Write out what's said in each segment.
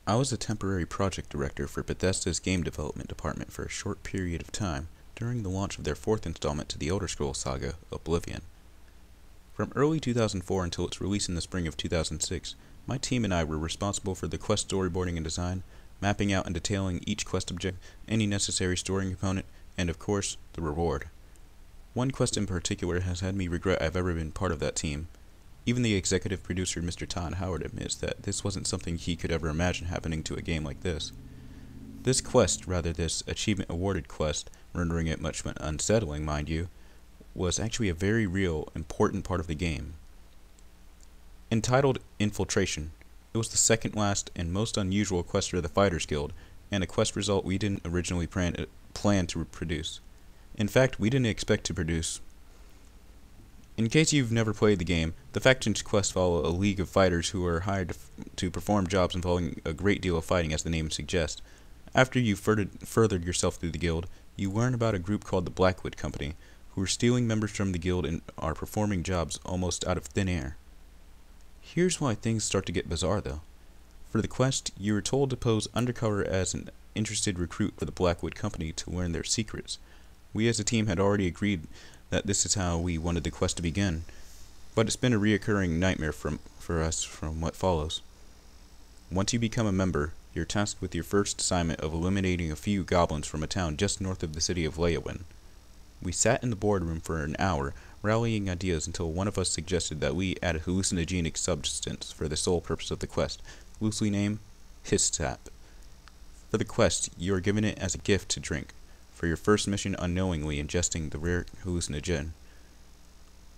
I was a temporary project director for Bethesda's game development department for a short period of time during the launch of their fourth installment to the Elder Scrolls saga, Oblivion. From early 2004 until its release in the spring of 2006, my team and I were responsible for the quest storyboarding and design, mapping out and detailing each quest object, any necessary story component, and of course, the reward. One quest in particular has had me regret I've ever been part of that team. Even the executive producer, Mr. Todd Howard, admits that this wasn't something he could ever imagine happening to a game like this. This quest, rather this achievement awarded quest, rendering it much unsettling, mind you, was actually a very real, important part of the game. Entitled Infiltration, it was the second last and most unusual quest for the Fighters Guild, and a quest result we didn't originally plan to produce. In fact, we didn't expect to produce. In case you've never played the game, the factions quest follow a league of fighters who are hired to perform jobs involving a great deal of fighting, as the name suggests. After you've furthered yourself through the guild, you learn about a group called the Blackwood Company, who are stealing members from the guild and are performing jobs almost out of thin air. Here's why things start to get bizarre, though. For the quest, you are told to pose undercover as an interested recruit for the Blackwood Company to learn their secrets. We as a team had already agreed that this is how we wanted the quest to begin, but it's been a reoccurring nightmare for us from what follows. Once you become a member, you're tasked with your first assignment of eliminating a few goblins from a town just north of the city of Leyawen. We sat in the boardroom for an hour, rallying ideas until one of us suggested that we add a hallucinogenic substance for the sole purpose of the quest, loosely named Hist. For the quest, you are given it as a gift to drink, for your first mission unknowingly ingesting the rare hallucinogen.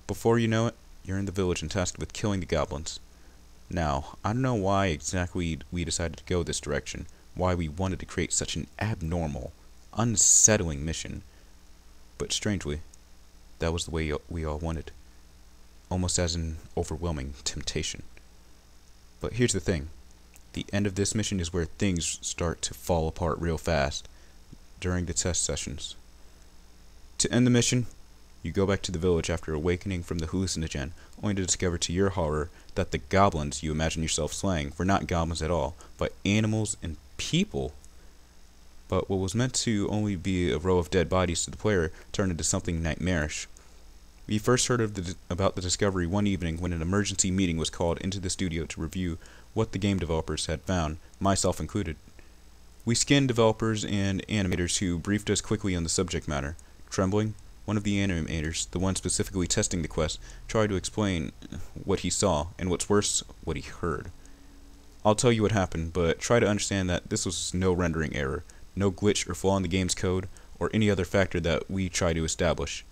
Before you know it, you're in the village and tasked with killing the goblins. Now, I don't know why exactly we decided to go this direction, why we wanted to create such an abnormal, unsettling mission, but strangely, that was the way we all wanted, almost as an overwhelming temptation. But here's the thing, the end of this mission is where things start to fall apart real fast. During the test sessions. To end the mission, you go back to the village after awakening from the hallucinogen, only to discover to your horror that the goblins you imagine yourself slaying were not goblins at all, but animals and people. But what was meant to only be a row of dead bodies to the player turned into something nightmarish. We first heard about the discovery one evening when an emergency meeting was called into the studio to review what the game developers had found, myself included. We skinned developers and animators who briefed us quickly on the subject matter. Trembling, one of the animators, the one specifically testing the quest, tried to explain what he saw, and what's worse, what he heard. I'll tell you what happened, but try to understand that this was no rendering error, no glitch or flaw in the game's code, or any other factor that we try to establish.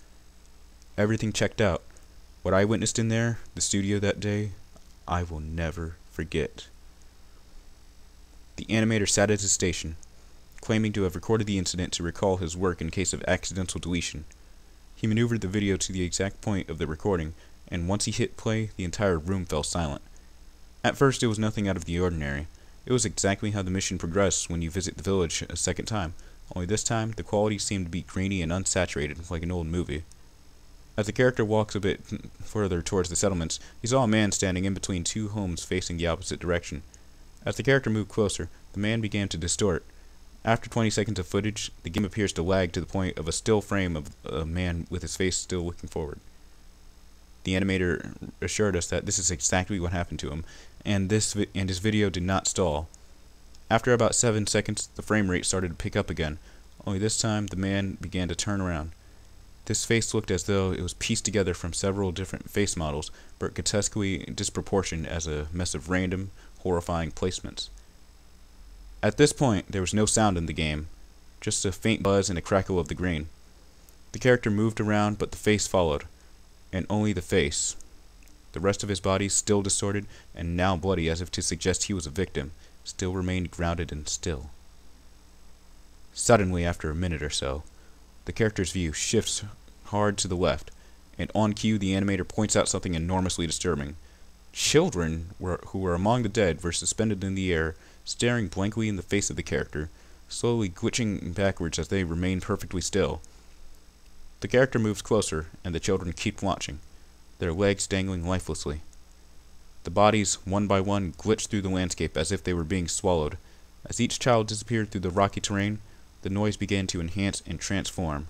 Everything checked out. What I witnessed in there, the studio that day, I will never forget. The animator sat at his station, claiming to have recorded the incident to recall his work in case of accidental deletion. He maneuvered the video to the exact point of the recording, and once he hit play, the entire room fell silent. At first, it was nothing out of the ordinary. It was exactly how the mission progressed when you visit the village a second time, only this time, the quality seemed to be grainy and unsaturated, like an old movie. As the character walks a bit further towards the settlements, he saw a man standing in between two homes facing the opposite direction. As the character moved closer, the man began to distort. After 20 seconds of footage, the game appears to lag to the point of a still frame of a man with his face still looking forward. The animator assured us that this is exactly what happened to him, and his video did not stall. After about 7 seconds, the frame rate started to pick up again, only this time the man began to turn around. This face looked as though it was pieced together from several different face models, but grotesquely disproportioned as a mess of random, horrifying placements. At this point, there was no sound in the game, just a faint buzz and a crackle of the grain. The character moved around, but the face followed, and only the face. The rest of his body, still distorted and now bloody as if to suggest he was a victim, still remained grounded and still. Suddenly, after a minute or so, the character's view shifts hard to the left, and on cue the animator points out something enormously disturbing. Children who were among the dead were suspended in the air, staring blankly in the face of the character, slowly glitching backwards as they remained perfectly still. The character moves closer, and the children keep watching, their legs dangling lifelessly. The bodies, one by one, glitched through the landscape as if they were being swallowed. As each child disappeared through the rocky terrain, the noise began to enhance and transform.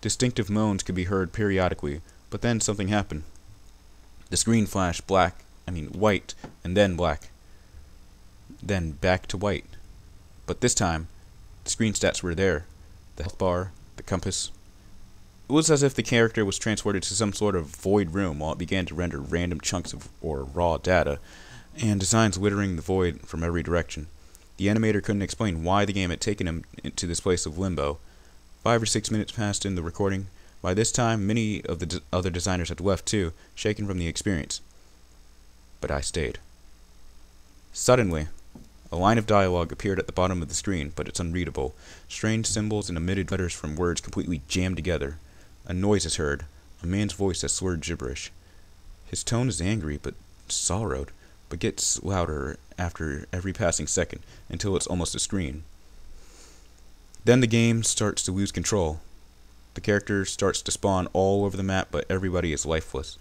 Distinctive moans could be heard periodically, but then something happened. The screen flashed white, and then black. Then back to white. But this time, the screen stats were there. The health bar, the compass. It was as if the character was transported to some sort of void room while it began to render random chunks of raw data, and designs littering the void from every direction. The animator couldn't explain why the game had taken him into this place of limbo. 5 or 6 minutes passed in the recording. By this time, many of the other designers had left too, shaken from the experience. But I stayed. Suddenly, a line of dialogue appeared at the bottom of the screen, but it's unreadable. Strange symbols and omitted letters from words completely jammed together. A noise is heard, a man's voice that slurred gibberish. His tone is angry, but sorrowed, but gets louder after every passing second, until it's almost a scream. Then the game starts to lose control. The character starts to spawn all over the map, but everybody is lifeless.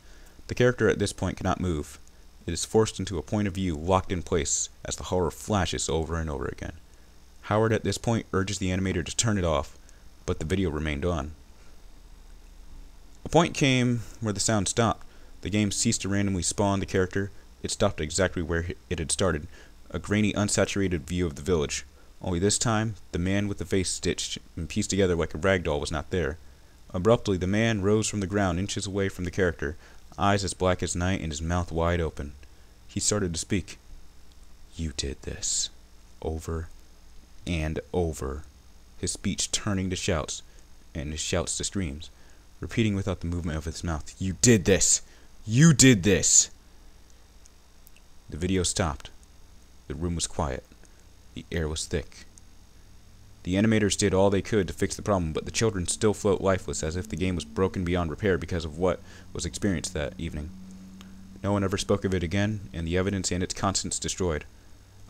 The character at this point cannot move. It is forced into a point of view locked in place as the horror flashes over and over again. Howard at this point urges the animator to turn it off, but the video remained on. A point came where the sound stopped. The game ceased to randomly spawn the character. It stopped exactly where it had started, a grainy, unsaturated view of the village. Only this time, the man with the face stitched and pieced together like a rag doll was not there. Abruptly, the man rose from the ground inches away from the character, eyes as black as night and his mouth wide open. He started to speak. "You did this." Over and over. His speech turning to shouts, and his shouts to screams, repeating without the movement of his mouth, "You did this! You did this!" The video stopped. The room was quiet. The air was thick. The animators did all they could to fix the problem, but the children still float lifeless as if the game was broken beyond repair because of what was experienced that evening. No one ever spoke of it again, and the evidence and its contents destroyed.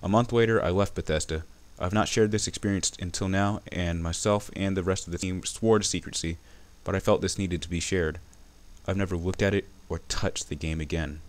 A month later, I left Bethesda. I have not shared this experience until now, and myself and the rest of the team swore to secrecy, but I felt this needed to be shared. I've never looked at it or touched the game again.